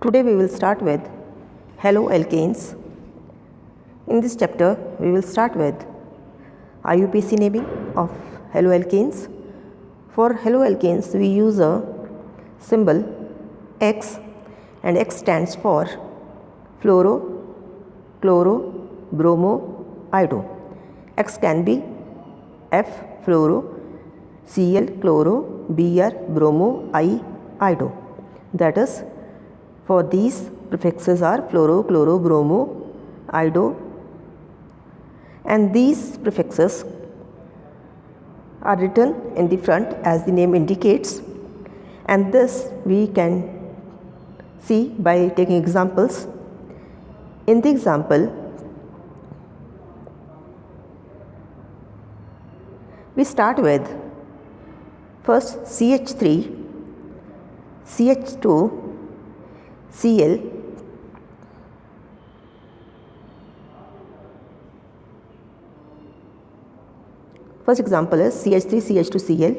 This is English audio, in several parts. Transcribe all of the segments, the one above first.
Today we will start with haloalkanes. In this chapter, we will start with IUPAC naming of haloalkanes. For haloalkanes, we use a symbol X, and X stands for fluoro, chloro, bromo, iodo. X can be F, fluoro, Cl, chloro, Br, bromo, I, iodo. That is, for these prefixes are fluoro, chloro, bromo, iodo, and these prefixes are written in the front as the name indicates, and this we can see by taking examples. In the example, we start with first CH3, CH2, Cl, first example is CH3 CH2 Cl.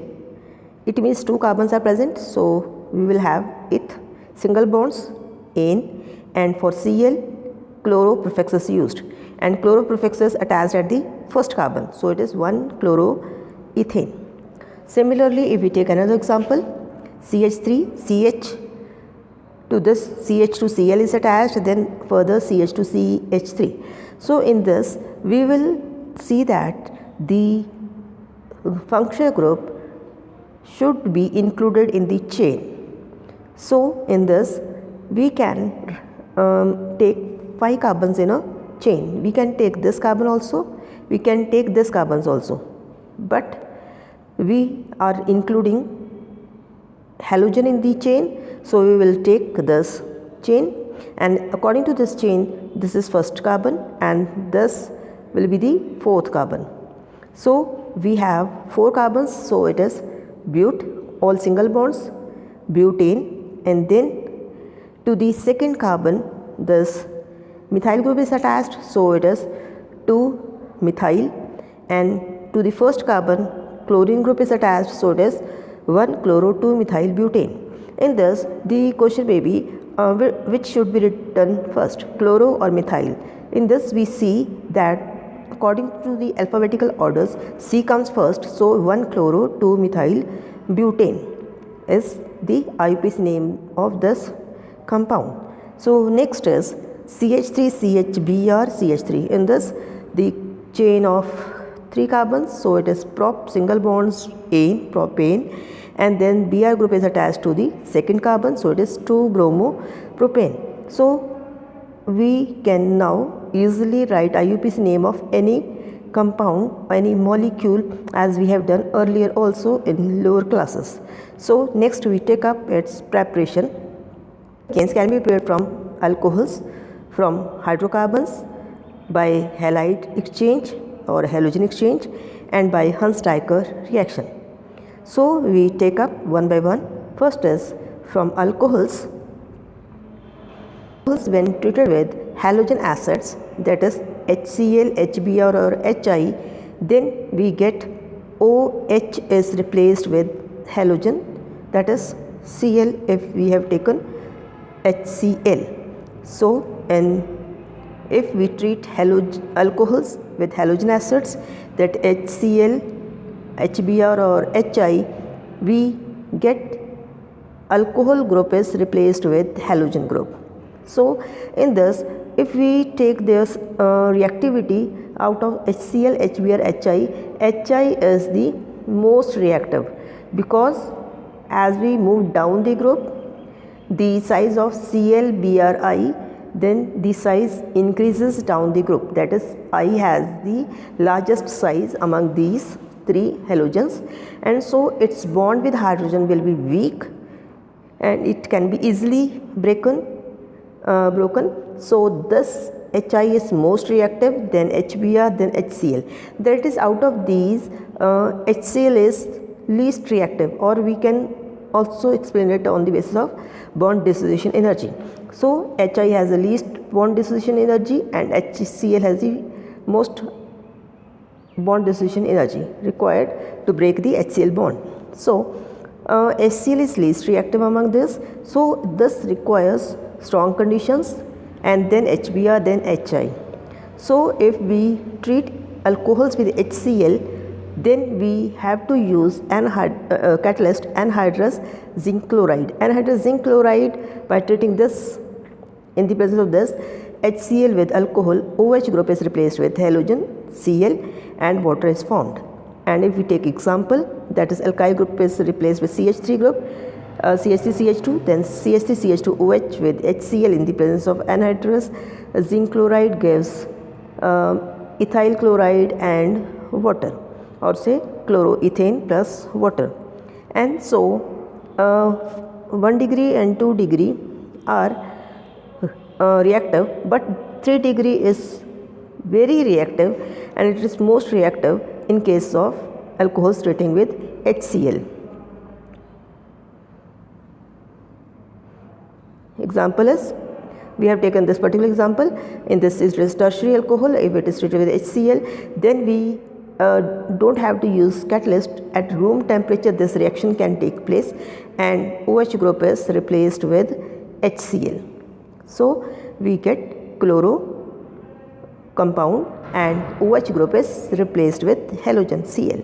It means two carbons are present, so we will have eth single bonds ane, and for Cl chloro prefix is used, and chloro prefix is attached at the first carbon, so it is 1-chloroethane. Similarly, if we take another example, CH3 CH, to this CH2Cl is attached, then further CH2CH3. So in this we will see that the functional group should be included in the chain. So in this we can take 5 carbons in a chain. We can take this carbon also, we can take this carbons also, but we are including halogen in the chain, so we will take this chain, and according to this chain, this is first carbon and this will be the fourth carbon. So we have 4 carbons, so it is but, all single bonds, butane, and then to the second carbon this methyl group is attached, so it is 2-methyl, and to the first carbon chlorine group is attached, so it is 1-chloro-2-methyl butane. In this, the question may be which should be written first, chloro or methyl. In this we see that according to the alphabetical orders, C comes first, so 1-chloro-2-methyl butane is the IUPAC name of this compound. So next is CH3CHBr-CH3. In this, the chain of 3 carbons, so it is prop single bonds ane, propane, and then Br group is attached to the second carbon, so it is 2-bromo-propane. So we can now easily write IUPAC name of any compound, any molecule, as we have done earlier also in lower classes. So next we take up its preparation. Alkanes can be prepared from alcohols, from hydrocarbons, by halide exchange or halogen exchange, and by Huns-Diecker reaction. So we take up one by one. First is from alcohols. When treated with halogen acids, that is HCl, HBr or HI, then we get OH is replaced with halogen, that is Cl if we have taken HCl. So, and if we treat alcohols with halogen acids, that HCl, HBr or HI, we get alcohol group is replaced with halogen group. So in this, if we take this reactivity out of HCl, HBr, HI is the most reactive, because as we move down the group, the size of Cl, Bri, then the size increases down the group, that is I has the largest size among these 3 halogens, and so its bond with hydrogen will be weak and it can be easily broken. So this HI is most reactive, then HBr, then HCl. That is, out of these HCl is least reactive, or we can also explain it on the basis of bond dissociation energy. So HI has the least bond dissociation energy and HCl has the most bond dissociation energy required to break the HCl bond. So HCl is least reactive among this, so this requires strong conditions, and then HBr, then HI. So if we treat alcohols with HCl, then we have to use catalyst anhydrous zinc chloride. Anhydrous zinc chloride, by treating this, in the presence of this HCl with alcohol, OH group is replaced with halogen Cl and water is formed. And if we take example, that is alkyl group is replaced with CH3 group, CH3CH2, then CH3CH2OH with HCl in the presence of anhydrous zinc chloride gives ethyl chloride and water, or say chloroethane plus water. And so 1 degree and 2 degree are reactive, but 3 degree is very reactive, and it is most reactive in case of alcohols treating with HCl. Example is, we have taken this particular example. In this is tertiary alcohol. If it is treated with HCl, then we don't have to use catalyst. At room temperature this reaction can take place and OH group is replaced with HCl. So we get chloro compound and OH group is replaced with halogen Cl.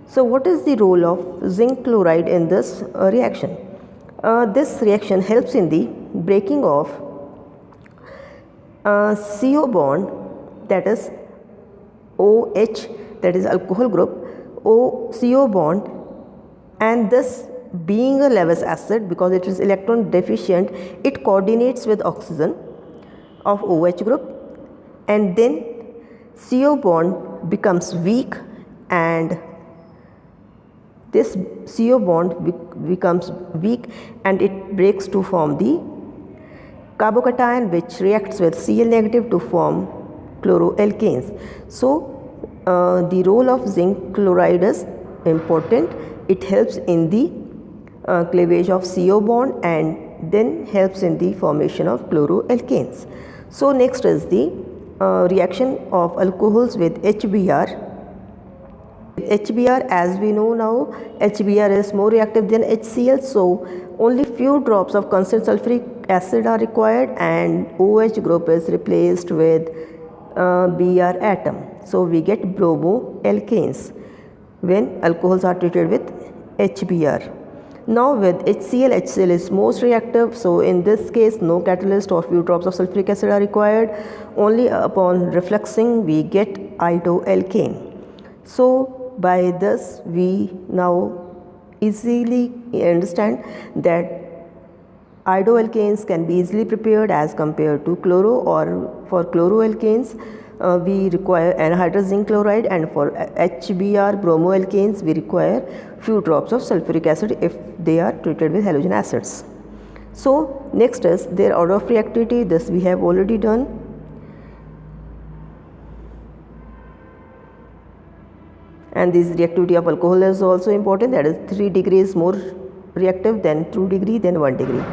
So what is the role of zinc chloride in this reaction? This reaction helps in the breaking of CO bond, that is OH, that is alcohol group, CO bond, and this being a Lewis acid, because it is electron deficient, it coordinates with oxygen of OH group, and then CO bond becomes weak, and this CO bond becomes weak and it breaks to form the carbocation, which reacts with Cl negative to form chloroalkanes. So the role of zinc chloride is important. It helps in the cleavage of CO bond and then helps in the formation of chloroalkanes. So next is the reaction of alcohols with HBr. HBr, as we know now, HBr is more reactive than HCl, so only few drops of constant sulfuric acid are required and OH group is replaced with Br atom. So we get bromoalkanes when alcohols are treated with HBr. Now with HCl, HCl is most reactive, so in this case no catalyst or few drops of sulfuric acid are required. Only upon refluxing we get iodoalkane. So by this we now easily understand that iodoalkanes can be easily prepared as compared to chloro, or for chloroalkanes we require anhydrous zinc chloride, and for HBr bromoalkanes we require few drops of sulfuric acid if they are treated with halogen acids. So next is their order of reactivity. This we have already done. And this reactivity of alcohol is also important, that is 3 degrees more reactive than 2 degree than 1 degree.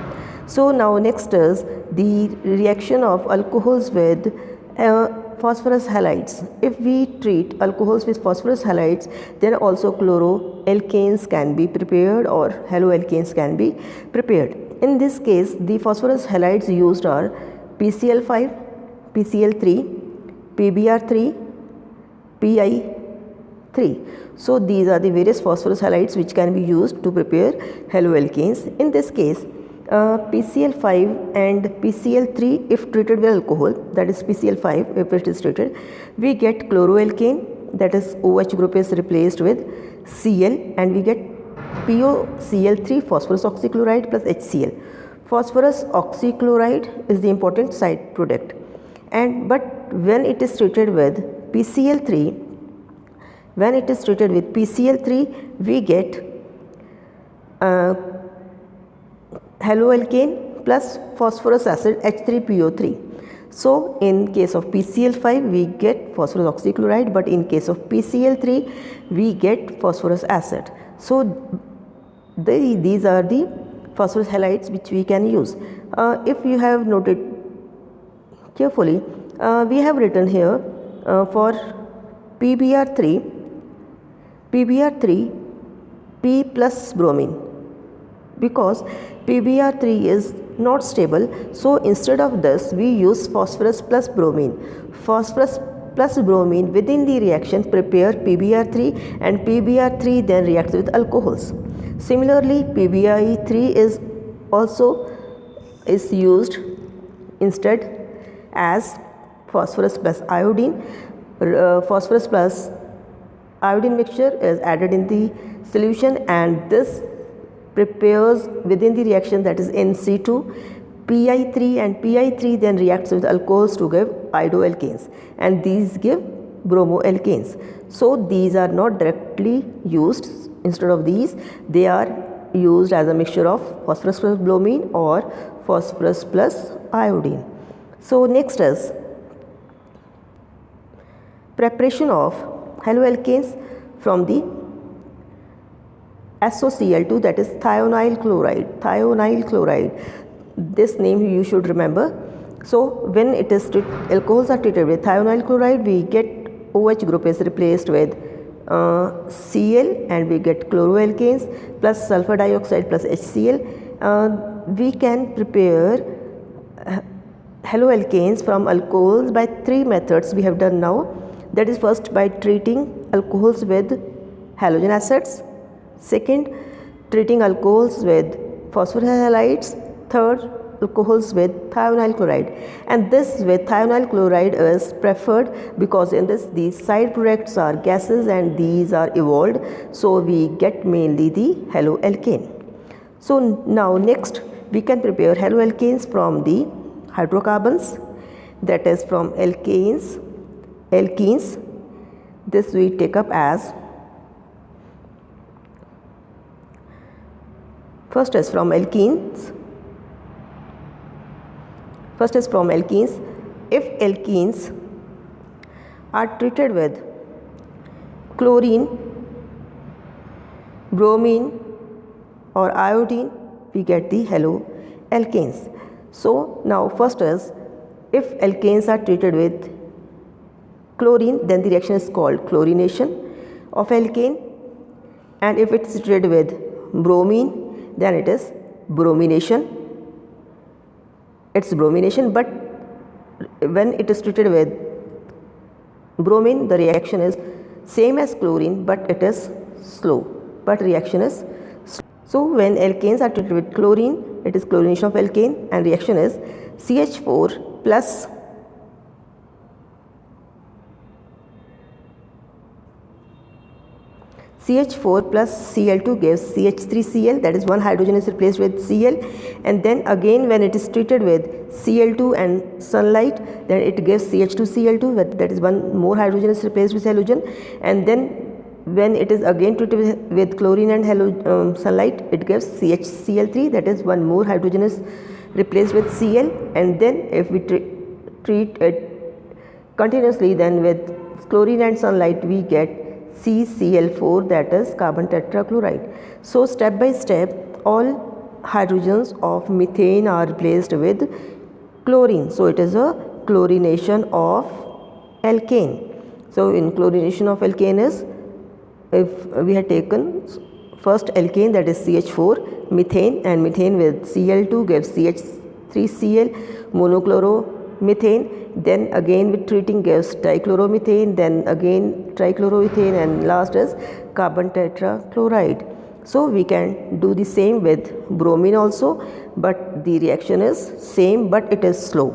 So now next is the reaction of alcohols with phosphorus halides. If we treat alcohols with phosphorus halides, then also chloroalkanes can be prepared or haloalkanes can be prepared. In this case the phosphorus halides used are PCl5, PCl3, PBr3, Pi3. So these are the various phosphorus halides which can be used to prepare haloalkanes. In this case PCl5 and PCl3, if treated with alcohol, that is PCl5 if it is treated, we get chloroalkane, that is OH group is replaced with Cl, and we get PoCl3 phosphorus oxychloride plus HCl. Phosphorus oxychloride is the important side product, and but when it is treated with PCl3, we get haloalkane plus phosphorus acid H3PO3. So in case of PCl5 we get phosphorus oxychloride, but in case of PCl3 we get phosphorus acid. So these are the phosphorus halides which we can use. If you have noted carefully, we have written here for PBr3 P plus bromine, because PBr3 is not stable. So instead of this, we use phosphorus plus bromine. Phosphorus plus bromine within the reaction prepare PbR3, and PbR3 then reacts with alcohols. Similarly, PbI3 is also used instead as phosphorus plus iodine. Phosphorus plus iodine mixture is added in the solution, and this prepares within the reaction, that is NC2, Pi3, and Pi3 then reacts with alcohols to give iodoalkanes, and these give bromoalkanes. So these are not directly used. Instead of these, they are used as a mixture of phosphorus plus bromine or phosphorus plus iodine. So next is preparation of haloalkanes from the SOCl2, that is thionyl chloride. Thionyl chloride, this name you should remember. So when it is alcohols are treated with thionyl chloride, we get OH group is replaced with Cl, and we get chloroalkanes plus sulfur dioxide plus HCl. We can prepare haloalkanes from alcohols by three methods we have done now. That is, first by treating alcohols with halogen acids, second treating alcohols with phosphorus halides, third alcohols with thionyl chloride. And this with thionyl chloride is preferred because in this these side products are gases and these are evolved, so we get mainly the haloalkane. So now next we can prepare haloalkanes from the hydrocarbons, that is from alkenes. This we take up as first is from alkenes. If alkenes are treated with chlorine, bromine or iodine, we get the haloalkanes. So now first is, if alkanes are treated with chlorine, then the reaction is called chlorination of alkane, and if it is treated with bromine, then it is bromination. It's bromination, but when it is treated with bromine, the reaction is same as chlorine, but it is slow, but reaction is slow. So when alkanes are treated with chlorine, it is chlorination of alkane, and reaction is CH4 plus Cl2 gives CH3Cl, that is one hydrogen is replaced with Cl, and then again when it is treated with Cl2 and sunlight, then it gives CH2Cl2, that is one more hydrogen is replaced with halogen, and then when it is again treated with chlorine and sunlight, it gives CHCl3, that is one more hydrogen is replaced with Cl, and then if we treat it continuously, then with chlorine and sunlight we get CCl4, that is carbon tetrachloride. So step by step all hydrogens of methane are replaced with chlorine. So it is a chlorination of alkane. So in chlorination of alkane is, if we had taken first alkane, that is CH4, methane, and methane with Cl2 gives CH3Cl, monochloromethane. Then again with treating gives dichloromethane, then again trichloroethane, and last is carbon tetrachloride. So we can do the same with bromine also, but the reaction is same, but it is slow.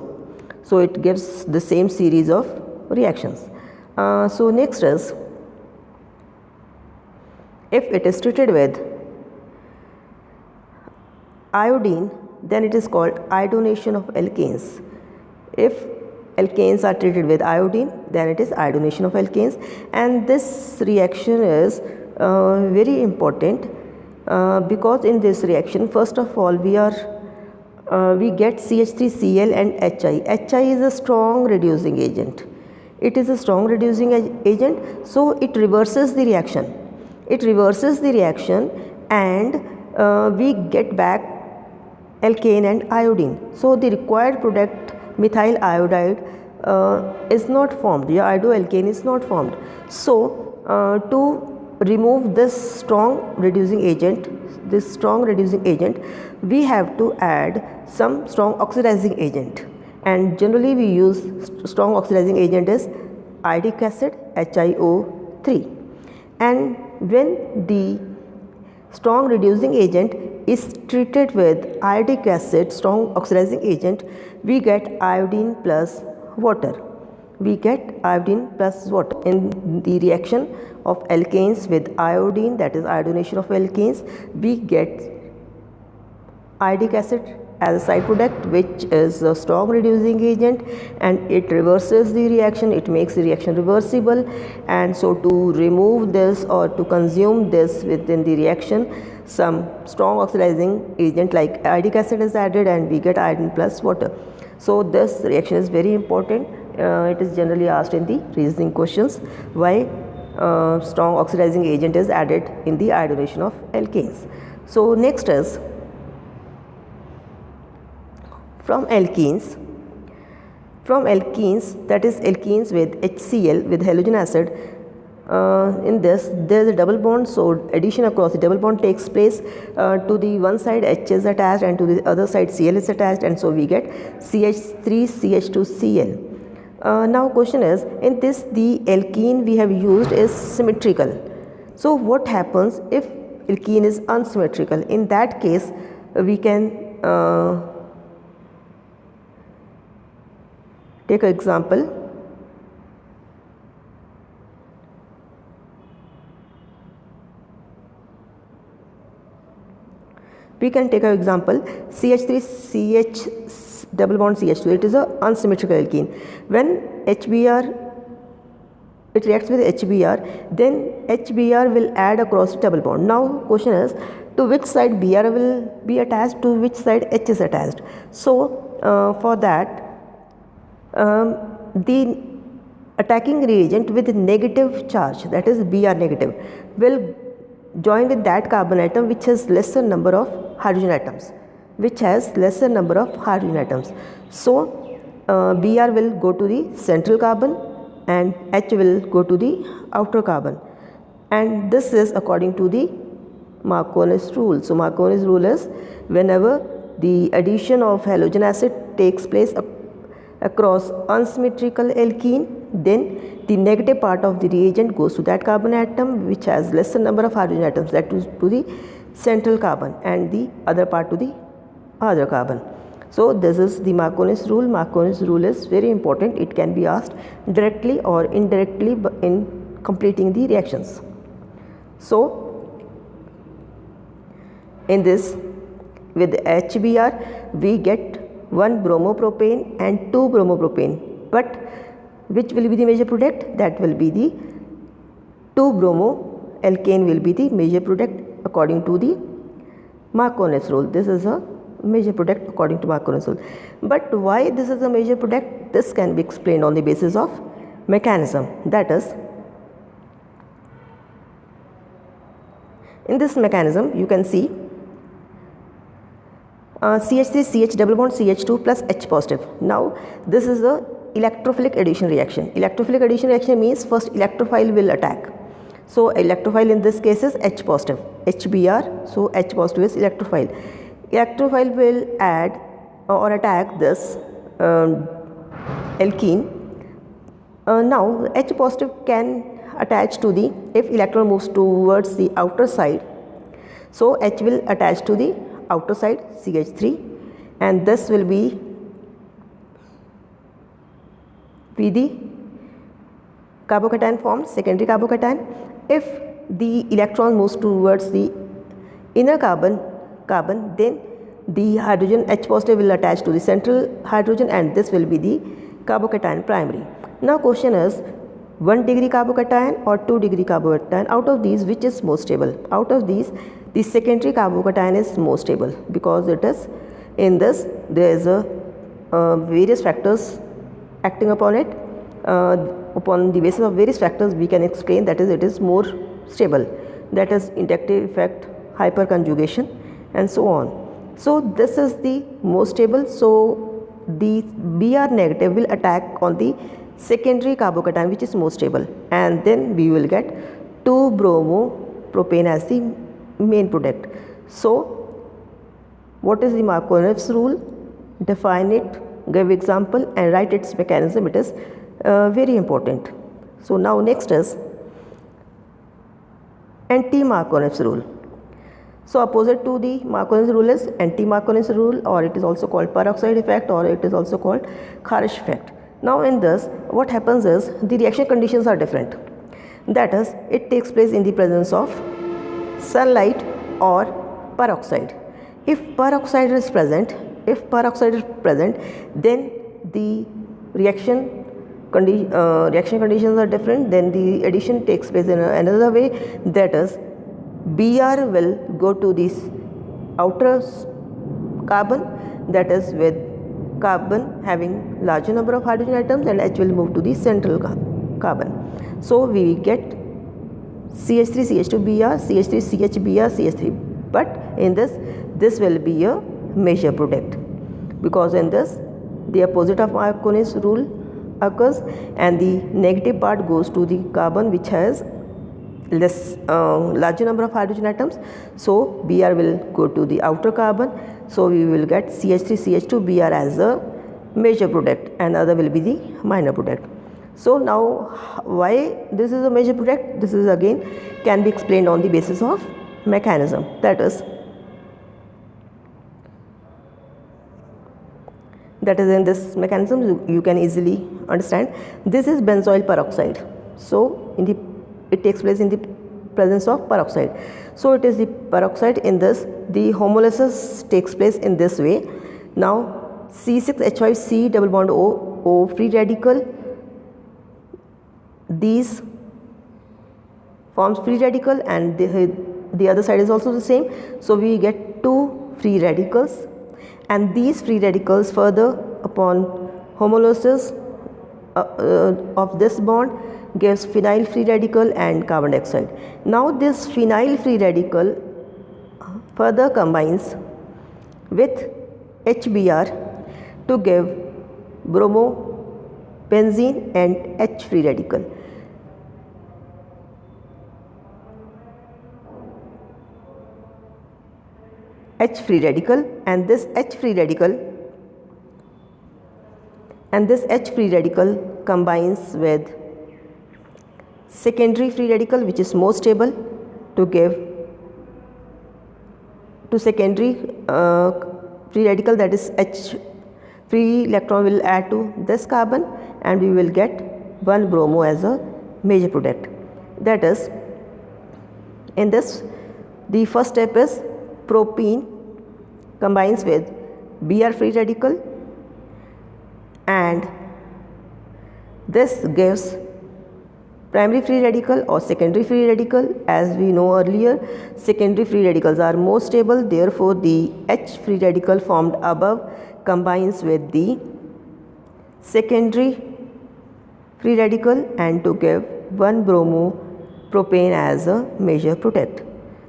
So it gives the same series of reactions. So next is, if it is treated with iodine, then it is called iodination of alkanes. If alkanes are treated with iodine, then it is iodination of alkanes, and this reaction is very important because in this reaction, first of all, we get CH3Cl and HI. HI is a strong reducing agent. It is a strong reducing agent, so it reverses the reaction. And we get back alkane and iodine. So the required product, methyl iodide, is not formed. The iodoalkane is not formed. So to remove this strong reducing agent, we have to add some strong oxidizing agent, and generally we use strong oxidizing agent is iodic acid, HiO3. And when the strong reducing agent is treated with iodic acid, strong oxidizing agent, we get iodine plus water. In the reaction of alkanes with iodine, that is iodination of alkanes, we get iodic acid as a side product, which is a strong reducing agent, and it reverses the reaction, it makes the reaction reversible. And so to remove this or to consume this within the reaction, some strong oxidizing agent like iodic acid is added and we get iodine plus water. So this reaction is very important. It is generally asked in the reasoning questions why strong oxidizing agent is added in the iodination of alkanes. So next is from alkenes, that is alkenes with HCl with halogen acid. In this there is a double bond, so addition across the double bond takes place. To the one side H is attached and to the other side Cl is attached, and so we get CH3CH2Cl. Now question is, in this the alkene we have used is symmetrical. So what happens if alkene is unsymmetrical? In that case we can take an example. We can take an example CH3CH double bond CH2. It is a unsymmetrical alkene. When HBr, it reacts with HBr, then HBr will add across the double bond. Now question is, to which side Br will be attached, to which side H is attached. So for that the attacking reagent with negative charge, that is Br negative, will join with that carbon atom which has lesser number of hydrogen atoms, So Br will go to the central carbon and H will go to the outer carbon, and this is according to the Marconi's rule. So Marconi's rule is, whenever the addition of halogen acid takes place across unsymmetrical alkene, then the negative part of the reagent goes to that carbon atom which has lesser number of hydrogen atoms, that is to the central carbon, and the other part to the other carbon. So this is the Marconi's rule. Marconi's rule is very important. It can be asked directly or indirectly in completing the reactions. So in this, with HBr we get 1 bromopropane and 2 bromopropane, but which will be the major product? That will be the 2-bromo alkane will be the major product according to the Marconi's rule. This is a major product according to Marconi's rule. But why this is a major product? This can be explained on the basis of mechanism. That is, in this mechanism you can see CH3CH double bond CH2 plus H positive. Now this is a electrophilic addition reaction. Electrophilic addition reaction means first electrophile will attack. So electrophile in this case is H positive, HBr. So H positive is electrophile. Electrophile will add or attack this alkene. Now H positive can attach to the, if electron moves towards the outer side, so H will attach to the outer side CH3, and this will be the carbocation formed, secondary carbocation. If the electron moves towards the inner carbon, then the hydrogen H positive will attach to the central hydrogen, and this will be the carbocation primary. Now question is, 1 degree carbocation or 2 degree carbocation, out of these which is most stable? Out of these, the secondary carbocation is most stable, because it is in this there is a various factors acting upon it. Upon the basis of various factors we can explain, that is, it is more stable, that is inductive effect, hyperconjugation and so on. So this is the most stable. So the Br negative will attack on the secondary carbocation which is most stable, and then we will get 2-bromopropane as the main product. So what is the Markovnich's rule? Define it, give example and write its mechanism. It is very important. So now next is anti-Markovnich's rule. So opposite to the Markovnich's rule is anti-Markovnich's rule, or it is also called peroxide effect, or it is also called Kharish effect. Now in this, what happens is the reaction conditions are different. That is, it takes place in the presence of sunlight or peroxide. If peroxide is present, then the reaction conditions are different. Then the addition takes place in another way. That is, Br will go to this outer carbon, that is with carbon having larger number of hydrogen atoms, and H will move to the central carbon. So we get CH3 CH2Br, CH3 CHBr, CH3. But in this will be a major product, because in this the opposite of Markovnich's rule occurs, and the negative part goes to the carbon which has larger number of hydrogen atoms. So Br will go to the outer carbon. So we will get CH3 CH2Br as a major product, and other will be the minor product. So now why this is a major product? This is again can be explained on the basis of mechanism. That is in this mechanism you can easily understand. This is benzoyl peroxide. So it takes place in the presence of peroxide. So it is the peroxide. In this, the homolysis takes place in this way. Now C6H5C double bond O free radical, these forms free radical, and the other side is also the same. So we get 2 free radicals, and these free radicals further upon homolysis of this bond gives phenyl free radical and carbon dioxide. Now this phenyl free radical further combines with HBr to give bromobenzene and H free radical. And this H free radical combines with secondary free radical, which is more stable, to give to secondary free radical, that is H free electron will add to this carbon, and we will get 1-bromo as a major product. That is, in this the first step is propene combines with Br free radical, and this gives primary free radical or secondary free radical. As we know earlier, secondary free radicals are more stable, therefore the H free radical formed above combines with the secondary free radical and to give 1-bromo propane as a major product.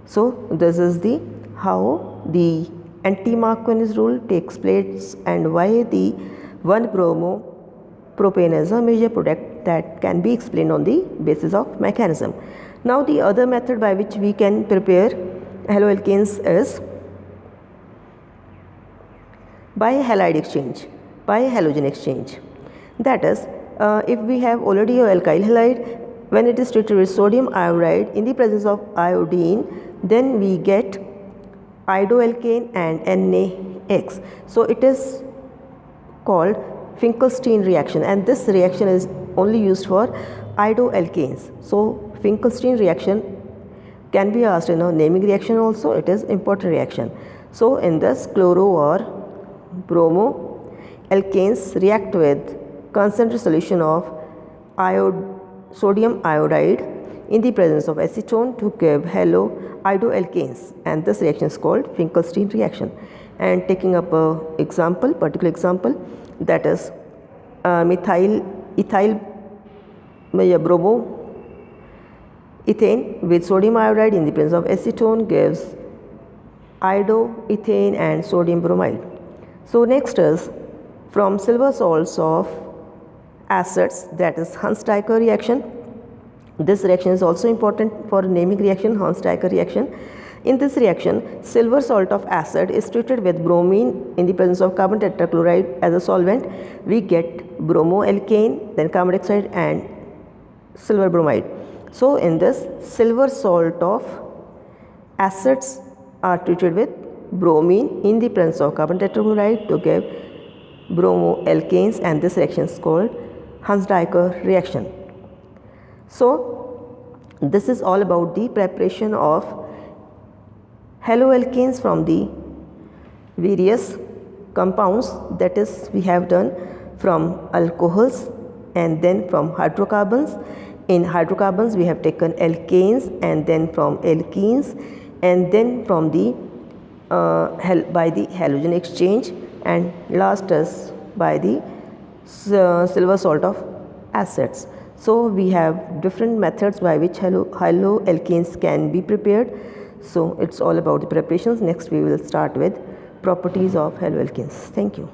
So this is the how the anti-Markovnich's rule takes place and why the 1-bromo propane is a major product, that can be explained on the basis of mechanism. Now the other method by which we can prepare haloalkanes is by halide exchange, by halogen exchange. That is, if we have already a alkyl halide, when it is treated with sodium iodide in the presence of iodine, then we get iodoalkane and NaX. So it is called Finkelstein reaction, and this reaction is only used for iodoalkanes. So Finkelstein reaction can be asked in a naming reaction also. It is important reaction. So in this, chloro or bromo alkanes react with concentrated solution of sodium iodide in the presence of acetone to give iodoalkanes, and this reaction is called Finkelstein reaction. And taking up a particular example, that is ethyl bromo ethane with sodium iodide in the presence of acetone gives iodoethane and sodium bromide. So next is from silver salts of acids, that is Hunt-Stryker reaction. This reaction is also important for naming reaction, Hans-Diecker reaction. In this reaction, silver salt of acid is treated with bromine in the presence of carbon tetrachloride as a solvent. We get bromoalkane, then carbon dioxide and silver bromide. So in this, silver salt of acids are treated with bromine in the presence of carbon tetrachloride to give bromoalkanes, and this reaction is called Hans-Diecker reaction. So this is all about the preparation of haloalkanes from the various compounds, that is we have done from alcohols and then from hydrocarbons. In hydrocarbons we have taken alkanes, and then from alkenes, and then from the by the halogen exchange, and last is by the silver salt of acids. So we have different methods by which haloalkanes can be prepared. So it's all about the preparations. Next we will start with properties of haloalkanes. Thank you.